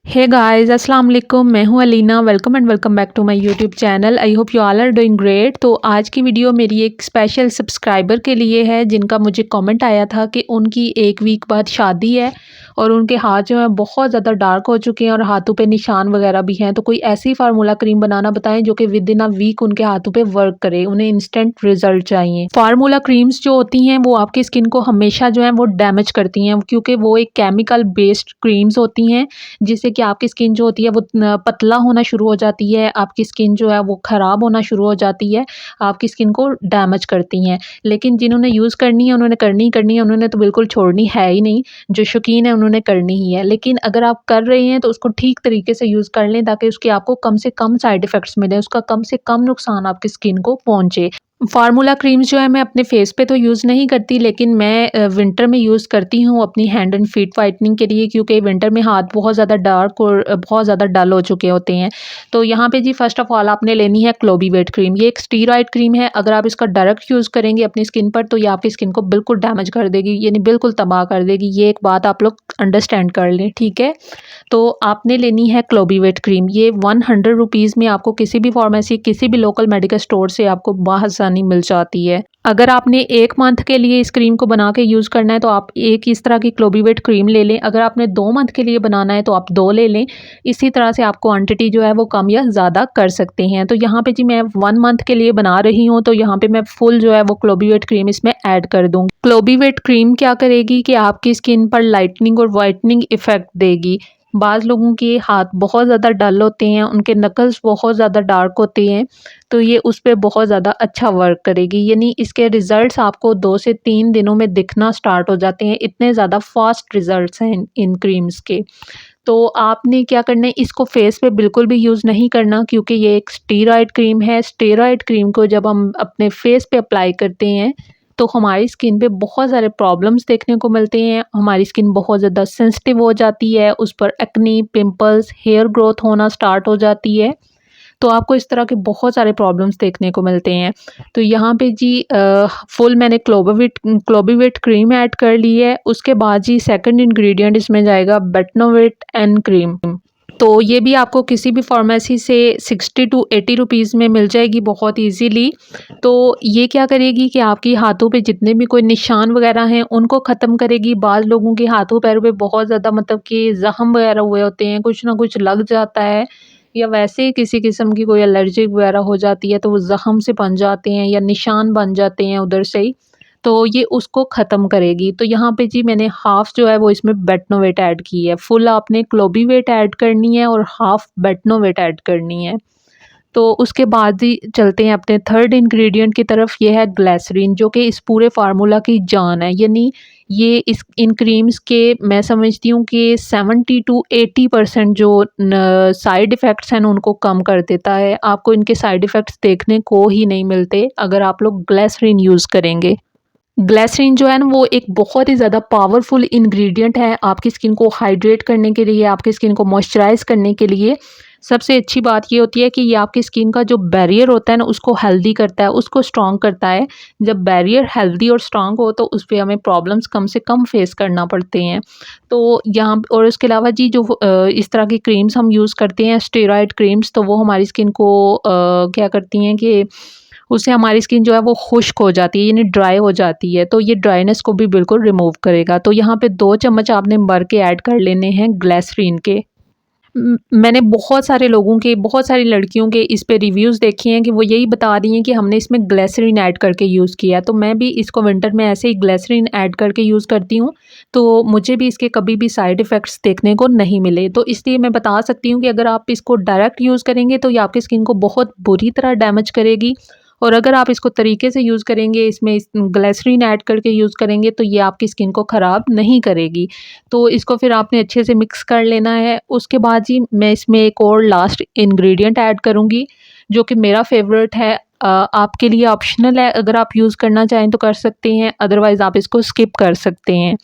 Hey guys अस्सलाम वालेकुम। मैं हूं Alina. Welcome back to my YouTube channel. I hope you all are doing great. तो आज की वीडियो मेरी एक स्पेशल सब्सक्राइबर के लिए है जिनका मुझे कमेंट आया था कि उनकी एक वीक बाद शादी है और उनके हाथ जो है बहुत ज़्यादा डार्क हो चुके हैं और हाथों पे निशान वगैरह भी हैं। तो कोई ऐसी फार्मूला क्रीम बनाना बताएं जो कि विद इन अ वीक उनके हाथों पे वर्क करे, उन्हें इंस्टेंट रिजल्ट चाहिए। फार्मूला क्रीम्स जो होती हैं वो आपकी स्किन को हमेशा जो है वो डैमेज करती हैं, क्योंकि वो एक केमिकल बेस्ड क्रीम्स होती हैं जिससे कि आपकी स्किन जो होती है वो पतला होना शुरू हो जाती है, आपकी स्किन जो है वो ख़राब होना शुरू हो जाती है, आपकी स्किन को डैमेज करती हैं। लेकिन जिन्होंने यूज़ करनी है उन्होंने करनी ही करनी है, उन्होंने तो बिल्कुल छोड़नी है ही नहीं। जो शौकीन है उन्होंने करनी ही है। लेकिन अगर आप कर रहे हैं तो उसको ठीक तरीके से यूज़ कर लें ताकि उसके आपको कम से कम साइड इफ़ेक्ट्स मिलें, उसका कम से कम नुकसान आपकी स्किन को पहुँचे। फार्मूला क्रीम्स जो है मैं अपने फेस पे तो यूज़ नहीं करती, लेकिन मैं विंटर में यूज़ करती हूँ अपनी हैंड एंड फीट वाइटनिंग के लिए, क्योंकि विंटर में हाथ बहुत ज़्यादा डार्क और बहुत ज़्यादा डल हो चुके होते हैं। तो यहाँ पे जी फर्स्ट ऑफ ऑल आपने लेनी है क्लोबीवेट क्रीम। ये एक स्टीरॉयड क्रीम है। अगर आप इसका डायरेक्ट यूज़ करेंगे अपनी स्किन पर तो ये आपकी स्किन को बिल्कुल डैमेज कर देगी, यानी बिल्कुल तबाह कर देगी। ये एक बात आप लोग अंडरस्टैंड कर लें, ठीक है। तो आपने लेनी है क्लोबीवेट क्रीम। ये 100 रुपीज़ में आपको किसी भी फार्मेसी, किसी भी लोकल मेडिकल स्टोर से आपको बाआसानी मिल जाती है। अगर आपने 1 मंथ के लिए इस क्रीम को बना के यूज़ करना है तो आप एक इस तरह की क्लोबीवेट क्रीम ले लें। अगर आपने 2 मंथ के लिए बनाना है तो आप 2 ले लें। इसी तरह से आप क्वांटिटी जो है वो कम या ज़्यादा कर सकते हैं। तो यहाँ पे जी मैं 1 मंथ के लिए बना रही हूँ, तो यहाँ पे मैं फुल जो है वो क्लोबीवेट क्रीम इसमें ऐड कर दूँगी। क्लोबीवेट क्रीम क्या करेगी कि आपकी स्किन पर लाइटनिंग और वाइटनिंग इफ़ेक्ट देगी। बाज़ लोगों के हाथ बहुत ज़्यादा डल होते हैं, उनके नकल्स बहुत ज़्यादा डार्क होते हैं, तो ये उस पे बहुत ज़्यादा अच्छा वर्क करेगी। यानी इसके रिज़ल्ट्स आपको 2 से 3 दिनों में दिखना स्टार्ट हो जाते हैं, इतने ज़्यादा फ़ास्ट रिज़ल्ट्स हैं इन क्रीम्स के। तो आपने क्या करना है, इसको फेस पे बिल्कुल भी यूज़ नहीं करना, क्योंकि ये एक स्टेरॉयड क्रीम है। स्टेरॉयड क्रीम को जब हम अपने फेस पे अप्लाई करते हैं तो हमारी स्किन पे बहुत सारे प्रॉब्लम्स देखने को मिलते हैं। हमारी स्किन बहुत ज़्यादा सेंसिटिव हो जाती है, उस पर एक्ने, पिंपल्स, हेयर ग्रोथ होना स्टार्ट हो जाती है। तो आपको इस तरह के बहुत सारे प्रॉब्लम्स देखने को मिलते हैं। तो यहाँ पे जी फुल मैंने क्लोबीवेट क्रीम ऐड कर ली है। उसके बाद जी सेकंड इंग्रेडिएंट इसमें जाएगा बेटनोवेट एन क्रीम। तो ये भी आपको किसी भी फार्मेसी से 60 टू 80 रुपीज़ में मिल जाएगी बहुत ईजीली। तो ये क्या करेगी कि आपकी हाथों पे जितने भी कोई निशान वगैरह हैं उनको ख़त्म करेगी। बाज़ लोगों के हाथों पैरों पे बहुत ज़्यादा मतलब कि ज़ख्म वगैरह हुए होते हैं, कुछ ना कुछ लग जाता है या वैसे ही किसी किस्म की कोई एलर्जी वगैरह हो जाती है तो वो ज़ख्म से बन जाते हैं या निशान बन जाते हैं उधर से ही। तो ये उसको ख़त्म करेगी। तो यहाँ पे जी मैंने हाफ़ जो है वो इसमें बेटनोवेट ऐड की है। फुल आपने क्लोबीवेट ऐड करनी है और हाफ़ बेटनोवेट ऐड करनी है। तो उसके बाद ही चलते हैं अपने थर्ड इंग्रेडिएंट की तरफ। ये है ग्लिसरीन, जो कि इस पूरे फार्मूला की जान है। यानी ये इस इन क्रीम्स के मैं समझती हूँ कि 70 टू 80% जो साइड इफ़ेक्ट्स हैं उनको कम कर देता है। आपको इनके साइड इफ़ेक्ट्स देखने को ही नहीं मिलते अगर आप लोग ग्लिसरीन यूज़ करेंगे। ग्लिसरीन जो है ना वो एक बहुत ही ज़्यादा पावरफुल इंग्रेडिएंट है आपकी स्किन को हाइड्रेट करने के लिए, आपकी स्किन को मॉइस्चराइज़ करने के लिए। सबसे अच्छी बात ये होती है कि ये आपकी स्किन का जो बैरियर होता है ना उसको हेल्दी करता है, उसको स्ट्रॉन्ग करता है। जब बैरियर हेल्दी और स्ट्रॉन्ग हो तो उस पे हमें प्रॉब्लम्स कम से कम फेस करना पड़ते हैं। तो यहाँ और उसके अलावा जी जो इस तरह की क्रीम्स हम यूज़ करते हैं स्टेरॉयड क्रीम्स, तो वो हमारी स्किन को क्या करती हैं कि उससे हमारी स्किन जो है वो खुश्क हो जाती है, यानी ड्राई हो जाती है। तो ये ड्राइनेस को भी बिल्कुल रिमूव करेगा। तो यहाँ पे 2 चम्मच आपने भर के ऐड कर लेने हैं ग्लिसरीन के। मैंने बहुत सारे लोगों के, बहुत सारी लड़कियों के इस पे रिव्यूज़ देखे हैं कि वो यही बता रही हैं कि हमने इसमें ग्लिसरीन ऐड करके यूज़ किया। तो मैं भी इसको विंटर में ऐसे ही ग्लिसरीन ऐड करके यूज़ करती हूँ, तो मुझे भी इसके कभी भी साइड इफ़ेक्ट्स देखने को नहीं मिले। तो इसलिए मैं बता सकती हूँ कि अगर आप इसको डायरेक्ट यूज़ करेंगे तो ये आपकी स्किन को बहुत बुरी तरह डैमेज करेगी, और अगर आप इसको तरीके से यूज़ करेंगे, इसमें इस ग्लिसरीन ऐड करके यूज़ करेंगे तो ये आपकी स्किन को ख़राब नहीं करेगी। तो इसको फिर आपने अच्छे से मिक्स कर लेना है। उसके बाद जी मैं इसमें एक और लास्ट इंग्रेडिएंट ऐड करूँगी जो कि मेरा फ़ेवरेट है। आपके लिए ऑप्शनल है, अगर आप यूज़ करना चाहें तो कर सकते हैं, अदरवाइज़ आप इसको स्किप कर सकते हैं।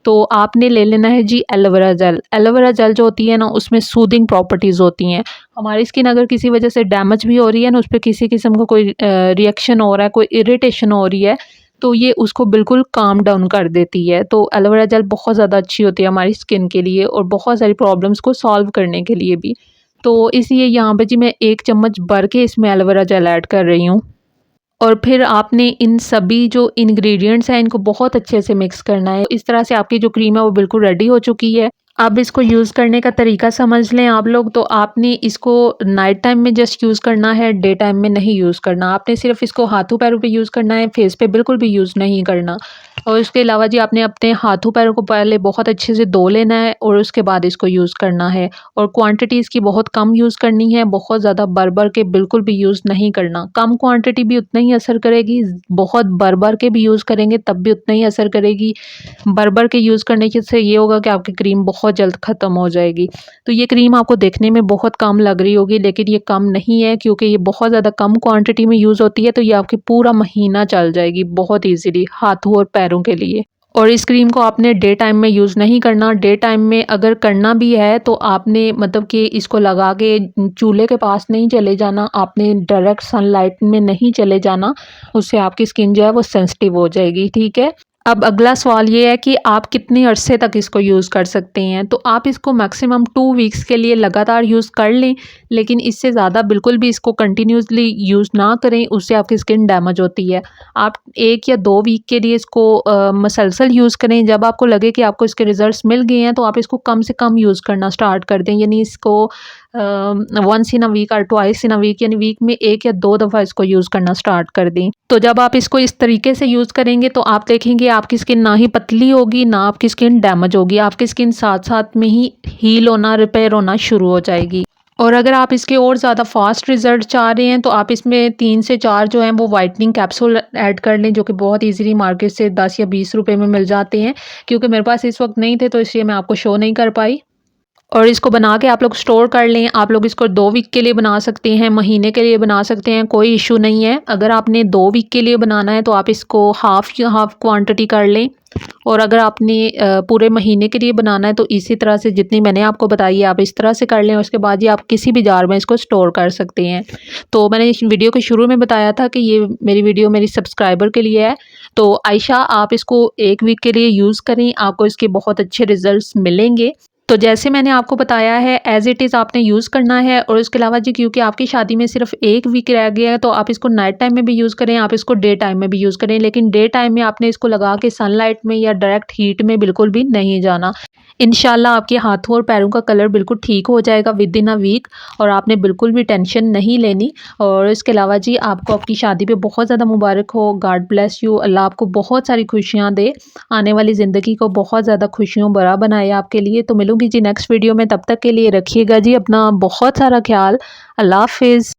तो आपने ले लेना है जी एलोवेरा जेल। एलोवेरा जेल जो होती है ना उसमें सूदिंग प्रॉपर्टीज़ होती हैं। हमारी स्किन अगर किसी वजह से डैमेज भी हो रही है ना, उस पे किसी किस्म का कोई रिएक्शन हो रहा है, कोई इरिटेशन हो रही है, तो ये उसको बिल्कुल काम डाउन कर देती है। तो एलोवेरा जेल बहुत ज़्यादा अच्छी होती है हमारी स्किन के लिए और बहुत सारी प्रॉब्लम्स को सॉल्व करने के लिए भी। तो इसलिए यहाँ पे जी मैं 1 चम्मच भर के इसमें एलोवेरा जेल ऐड कर रही हूँ। और फिर आपने इन सभी जो इंग्रेडिएंट्स हैं इनको बहुत अच्छे से मिक्स करना है। इस तरह से आपकी जो क्रीम है वो बिल्कुल रेडी हो चुकी है। अब इसको यूज़ करने का तरीका समझ लें आप लोग। तो आपने इसको नाइट टाइम में जस्ट यूज़ करना है, डे टाइम में नहीं यूज़ करना। आपने सिर्फ इसको हाथों पैरों पे यूज़ करना है, फेस पे बिल्कुल भी यूज़ नहीं करना। और इसके अलावा जी आपने अपने हाथों पैरों को पहले बहुत अच्छे से धो लेना है और उसके बाद इसको यूज़ करना है। और क्वांटिटी इसकी बहुत कम यूज़ करनी है, बहुत ज़्यादा भर-भर के बिल्कुल भी यूज़ नहीं करना। कम क्वांटिटी भी उतना ही असर करेगी, बहुत भर-भर के भी यूज़ करेंगे तब भी उतना ही असर करेगी। भर-भर के यूज़ करने के से ये होगा कि आपकी क्रीम बहुत जल्द ख़त्म हो जाएगी। तो ये क्रीम आपको देखने में बहुत कम लग रही होगी, लेकिन ये कम नहीं है क्योंकि ये बहुत ज़्यादा कम क्वांटिटी में यूज़ होती है, तो ये आपकी पूरा महीना चल जाएगी बहुत ईज़िली हाथों और पैरों के लिए। और इस क्रीम को आपने डे टाइम में यूज़ नहीं करना। डे टाइम में अगर करना भी है तो आपने मतलब कि इसको लगा के चूल्हे के पास नहीं चले जाना, आपने डायरेक्ट सनलाइट में नहीं चले जाना, उससे आपकी स्किन जो है वो सेंसिटिव हो जाएगी, ठीक है? अब अगला सवाल ये है कि आप कितने अरसे तक इसको यूज़ कर सकते हैं। तो आप इसको मैक्सिमम 2 वीक्स के लिए लगातार यूज़ कर लें, लेकिन इससे ज़्यादा बिल्कुल भी इसको कंटिन्यूअसली यूज़ ना करें, उससे आपकी स्किन डैमेज होती है। आप 1 या 2 वीक के लिए इसको मसलसल यूज़ करें। जब आपको लगे कि आपको इसके रिज़ल्ट्स मिल गए हैं, तो आप इसको कम से कम यूज़ करना स्टार्ट कर दें। यानी इसको वंस इन अ वीक और ट्वाइस इन अ वीक, यानी वीक में 1 या 2 दफ़ा इसको यूज़ करना स्टार्ट कर दें। तो जब आप इसको इस तरीके से यूज़ करेंगे तो आप देखेंगे आपकी स्किन ना ही पतली होगी, ना आपकी स्किन डैमेज होगी। आपकी स्किन साथ-साथ में ही हील होना, रिपेयर होना शुरू हो जाएगी। और अगर आप इसके और ज़्यादा फास्ट रिज़ल्ट चाह रहे हैं तो आप इसमें 3 से 4 जो हैं वो व्हाइटनिंग कैप्सूल ऐड कर लें, जो कि बहुत ईज़िली मार्केट से 10 या 20 रुपए में मिल जाते हैं। क्योंकि मेरे पास इस वक़्त नहीं थे तो इसलिए मैं आपको शो नहीं कर पाई। और इसको बना के आप लोग स्टोर कर लें। आप लोग इसको 2 वीक के लिए बना सकते हैं, महीने के लिए बना सकते हैं, कोई इश्यू नहीं है। अगर आपने 2 वीक के लिए बनाना है तो आप इसको हाफ़ क्वांटिटी कर लें। और अगर आपने पूरे महीने के लिए बनाना है तो इसी तरह से जितनी मैंने आपको बताई है आप इस तरह से कर लें। उसके बाद ये आप किसी भी जार में इसको स्टोर कर सकते हैं। तो मैंने इस वीडियो के शुरू में बताया था कि ये मेरी वीडियो मेरी सब्सक्राइबर के लिए है। तो आयशा आप इसको 1 वीक के लिए यूज़ करें, आपको इसके बहुत अच्छे रिज़ल्ट्स मिलेंगे। तो जैसे मैंने आपको बताया है एज़ इट इज़ आपने यूज़ करना है। और उसके अलावा जी क्योंकि आपकी शादी में सिर्फ 1 वीक रह गया है तो आप इसको नाइट टाइम में भी यूज़ करें, आप इसको डे टाइम में भी यूज़ करें। लेकिन डे टाइम में आपने इसको लगा के सनलाइट में या डायरेक्ट हीट में बिल्कुल भी नहीं जाना। इंशाल्लाह आपके हाथों और पैरों का कलर बिल्कुल ठीक हो जाएगा विद इन अ वीक और आपने बिल्कुल भी टेंशन नहीं लेनी। और इसके अलावा जी आपको आपकी शादी पे बहुत ज़्यादा मुबारक हो। God bless you. अल्लाह आपको बहुत सारी खुशियाँ दे, आने वाली ज़िंदगी को बहुत ज़्यादा खुशियों भरा बनाए आपके लिए। तो मिलूँगी जी नेक्स्ट वीडियो में, तब तक के लिए रखिएगा जी अपना बहुत सारा ख्याल। अल्लाह हाफ़िज़।